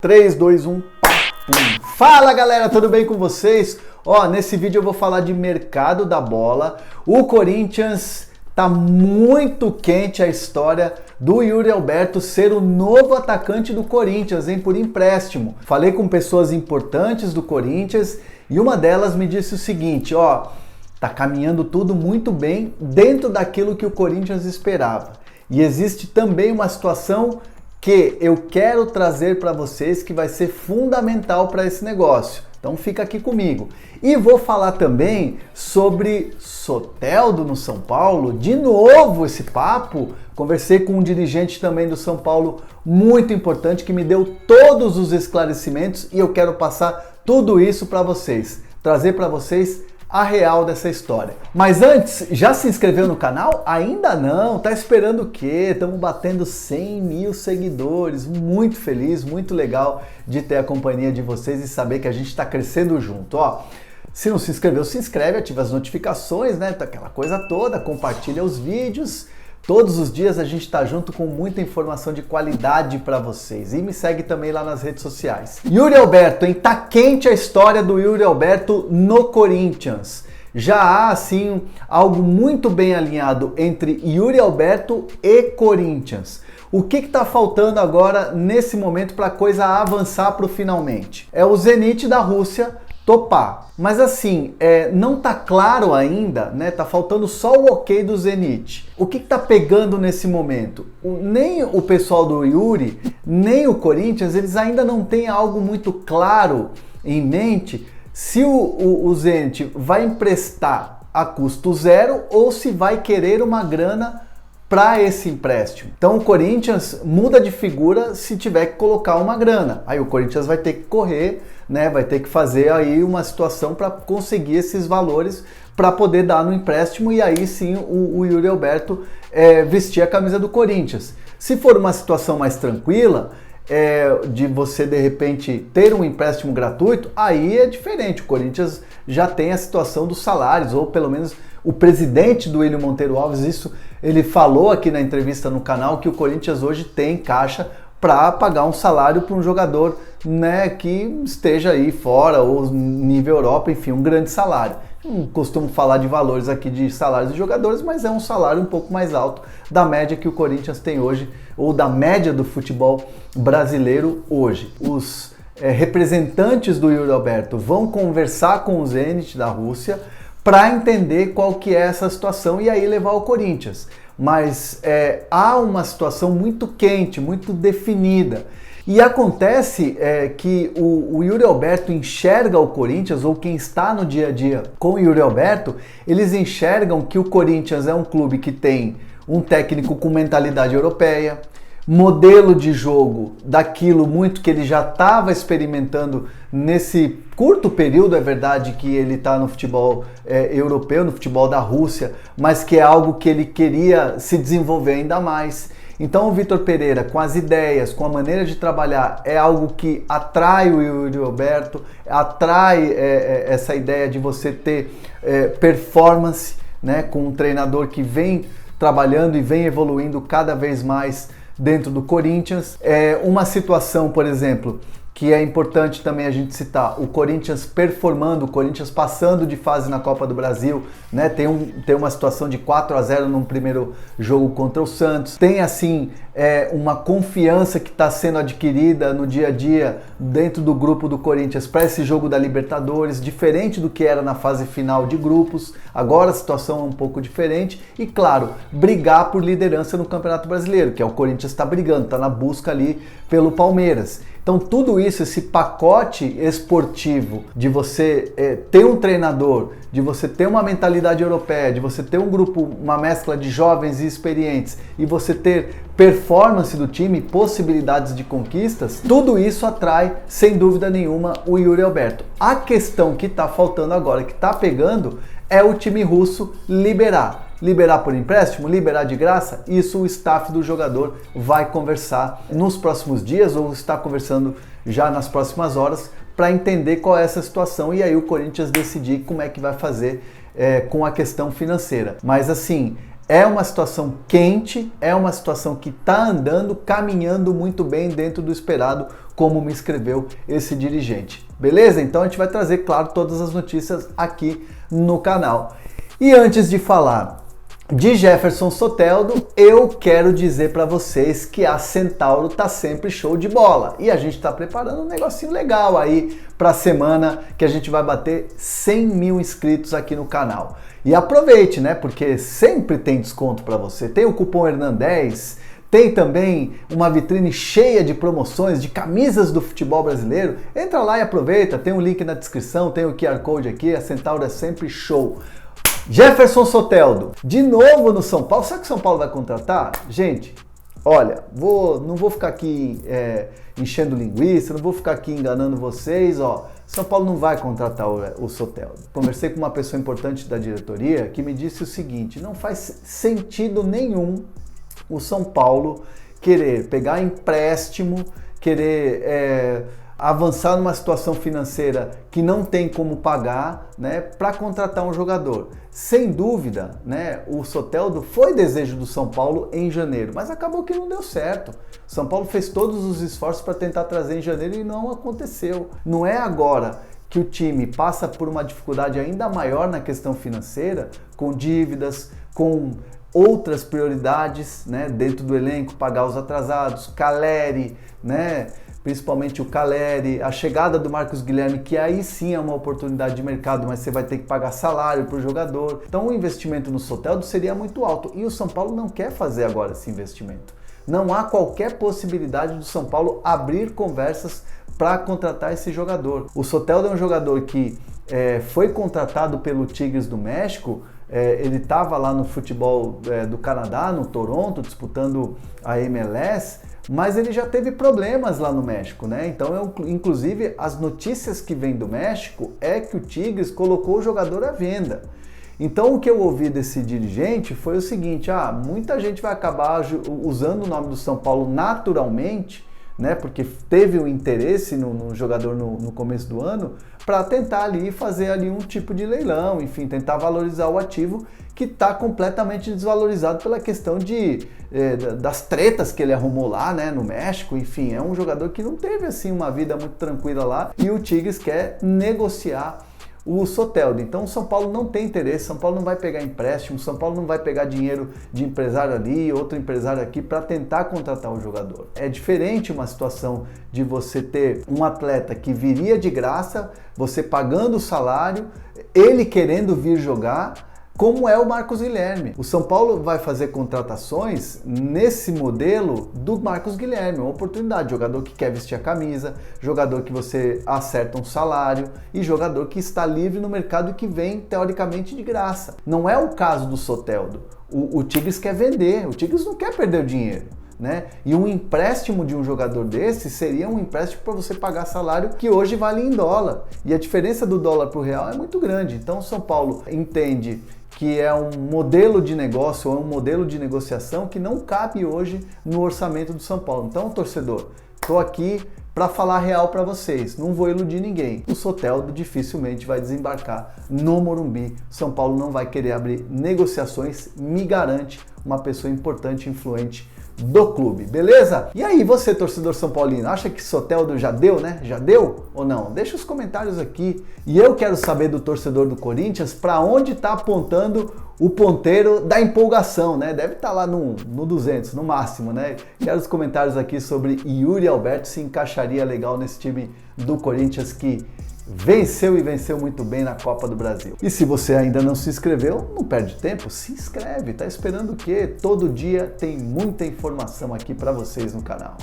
3, 2, 1, pum. Fala galera, tudo bem com vocês? Nesse vídeo eu vou falar de mercado da bola. O Corinthians tá muito quente a história do Yuri Alberto ser o novo atacante do Corinthians, por empréstimo. Falei com pessoas importantes do Corinthians e uma delas me disse o seguinte, tá caminhando tudo muito bem dentro daquilo que o Corinthians esperava. E existe também uma situação que eu quero trazer para vocês que vai ser fundamental para esse negócio. Então fica aqui comigo. E vou falar também sobre Soteldo no São Paulo. De novo esse papo. Conversei com um dirigente também do São Paulo muito importante que me deu todos os esclarecimentos e eu quero passar tudo isso para vocês. Trazer para vocês a real dessa história. Mas antes, já se inscreveu no canal? Ainda não? Tá esperando o quê? Estamos batendo 100 mil seguidores. Muito feliz, muito legal de ter a companhia de vocês e saber que a gente está crescendo junto. Se não se inscreveu, se inscreve, ativa as notificações, aquela coisa toda, compartilha os vídeos. Todos os dias a gente está junto com muita informação de qualidade para vocês. E me segue também lá nas redes sociais. Yuri Alberto, tá quente a história do Yuri Alberto no Corinthians. Já há, assim, algo muito bem alinhado entre Yuri Alberto e Corinthians. O que está faltando agora, nesse momento, para a coisa avançar para o finalmente? É o Zenit da Rússia topar. Mas assim, não tá claro ainda, tá faltando só o ok do Zenit. O que tá pegando nesse momento? Nem o pessoal do Yuri, nem o Corinthians, eles ainda não têm algo muito claro em mente se o Zenit vai emprestar a custo zero ou se vai querer uma grana para esse empréstimo. Então o Corinthians muda de figura se tiver que colocar uma grana. Aí o Corinthians vai ter que correr, vai ter que fazer aí uma situação para conseguir esses valores para poder dar no empréstimo e aí sim o Yuri Alberto vestir a camisa do Corinthians. Se for uma situação mais tranquila, de você de repente ter um empréstimo gratuito, aí é diferente. O Corinthians já tem a situação dos salários, ou pelo menos o presidente do Willian Monteiro Alves, isso ele falou aqui na entrevista no canal, que o Corinthians hoje tem caixa para pagar um salário para um jogador que esteja aí fora ou nível Europa, enfim, um grande salário. Não costumo falar de valores aqui de salários de jogadores, mas é um salário um pouco mais alto da média que o Corinthians tem hoje, ou da média do futebol brasileiro hoje. Os representantes do Yuri Alberto vão conversar com o Zenit da Rússia para entender qual que é essa situação e aí levar o Corinthians. Mas há uma situação muito quente, muito definida. E acontece que o Yuri Alberto enxerga o Corinthians, ou quem está no dia a dia com o Yuri Alberto, eles enxergam que o Corinthians é um clube que tem um técnico com mentalidade europeia, modelo de jogo daquilo muito que ele já estava experimentando nesse curto período, é verdade que ele está no futebol europeu, no futebol da Rússia, mas que é algo que ele queria se desenvolver ainda mais. Então o Vitor Pereira, com as ideias, com a maneira de trabalhar, é algo que atrai o Yuri Alberto, atrai essa ideia de você ter performance, com um treinador que vem trabalhando e vem evoluindo cada vez mais dentro do Corinthians. Uma situação, por exemplo, que é importante também a gente citar, o Corinthians performando, o Corinthians passando de fase na Copa do Brasil, tem uma situação de 4-0 num primeiro jogo contra o Santos, tem assim uma confiança que está sendo adquirida no dia a dia dentro do grupo do Corinthians para esse jogo da Libertadores, diferente do que era na fase final de grupos. Agora a situação é um pouco diferente e, claro, brigar por liderança no Campeonato Brasileiro, que é o Corinthians está brigando, está na busca ali pelo Palmeiras. Então tudo isso, esse pacote esportivo de você ter um treinador, de você ter uma mentalidade europeia, de você ter um grupo, uma mescla de jovens e experientes e você ter performance do time, possibilidades de conquistas, tudo isso atrai, sem dúvida nenhuma, o Yuri Alberto. A questão que está faltando agora, que está pegando, é o time russo liberar. Liberar por empréstimo, liberar de graça, isso o staff do jogador vai conversar nos próximos dias ou está conversando já nas próximas horas para entender qual é essa situação e aí o Corinthians decidir como é que vai fazer com a questão financeira. Mas assim, É uma situação quente, é uma situação que está andando, caminhando muito bem dentro do esperado, como me escreveu esse dirigente. Beleza? Então a gente vai trazer, claro, todas as notícias aqui no canal. E antes de falar de Jefferson Soteldo, eu quero dizer para vocês que a Centauro tá sempre show de bola. E a gente está preparando um negocinho legal aí para a semana que a gente vai bater 100 mil inscritos aqui no canal. E aproveite, né? Porque sempre tem desconto para você. Tem o cupom Hernan10, tem também uma vitrine cheia de promoções, de camisas do futebol brasileiro. Entra lá e aproveita, tem um link na descrição, tem o QR Code aqui, a Centauro é sempre show. Jefferson Soteldo, de novo no São Paulo. Será que o São Paulo vai contratar? Gente, olha, não vou ficar aqui enchendo linguiça, não vou ficar aqui enganando vocês, ó. São Paulo não vai contratar o Soteldo. Conversei com uma pessoa importante da diretoria que me disse o seguinte: não faz sentido nenhum o São Paulo querer pegar empréstimo, querer avançar numa situação financeira que não tem como pagar, né, para contratar um jogador. Sem dúvida, né, o Soteldo foi desejo do São Paulo em janeiro, mas acabou que não deu certo. O São Paulo fez todos os esforços para tentar trazer em janeiro e não aconteceu. Não é agora que o time passa por uma dificuldade ainda maior na questão financeira, com dívidas, com outras prioridades, né, dentro do elenco, pagar os atrasados, Caleri, né, principalmente o Caleri, a chegada do Marcos Guilherme, que aí sim é uma oportunidade de mercado, mas você vai ter que pagar salário para o jogador. Então o investimento no Soteldo seria muito alto e o São Paulo não quer fazer agora esse investimento. Não há qualquer possibilidade do São Paulo abrir conversas para contratar esse jogador. O Soteldo é um jogador que foi contratado pelo Tigres do México. Ele estava lá no futebol do Canadá, no Toronto, disputando a MLS, mas ele já teve problemas lá no México, né? Então, inclusive, as notícias que vêm do México é que o Tigres colocou o jogador à venda. Então, o que eu ouvi desse dirigente foi o seguinte: muita gente vai acabar usando o nome do São Paulo naturalmente, né, porque teve um interesse no jogador no começo do ano, para tentar ali fazer ali um tipo de leilão, enfim, tentar valorizar o ativo que está completamente desvalorizado pela questão das tretas que ele arrumou lá, né, no México. Enfim, é um jogador que não teve assim uma vida muito tranquila lá e o Tigres quer negociar o Soteldo. Então o São Paulo não tem interesse, São Paulo não vai pegar empréstimo, São Paulo não vai pegar dinheiro de empresário ali, outro empresário aqui para tentar contratar o jogador. É diferente uma situação de você ter um atleta que viria de graça, você pagando o salário, ele querendo vir jogar, como é o Marcos Guilherme. O São Paulo vai fazer contratações nesse modelo do Marcos Guilherme, uma oportunidade, jogador que quer vestir a camisa, jogador que você acerta um salário e jogador que está livre no mercado e que vem teoricamente de graça. Não é o caso do Soteldo. O Tigres quer vender, o Tigres não quer perder o dinheiro, né? E um empréstimo de um jogador desse seria um empréstimo para você pagar salário que hoje vale em dólar. E a diferença do dólar para o real é muito grande. Então o São Paulo entende que é um modelo de negócio, ou é um modelo de negociação que não cabe hoje no orçamento do São Paulo. Então, torcedor, estou aqui para falar real para vocês, não vou iludir ninguém. O Soteldo dificilmente vai desembarcar no Morumbi. São Paulo não vai querer abrir negociações, me garante uma pessoa importante e influente do clube, beleza? E aí, você, torcedor são paulino, acha que Soteldo já deu, né? Já deu ou não? Deixa os comentários aqui. E eu quero saber do torcedor do Corinthians para onde está apontando o ponteiro da empolgação, né? Deve estar lá no 200, no máximo, né? Quero os comentários aqui sobre Yuri Alberto se encaixaria legal nesse time do Corinthians que venceu e venceu muito bem na Copa do Brasil. E se você ainda não se inscreveu, não perde tempo, se inscreve. Tá esperando o quê? Todo dia tem muita informação aqui para vocês no canal.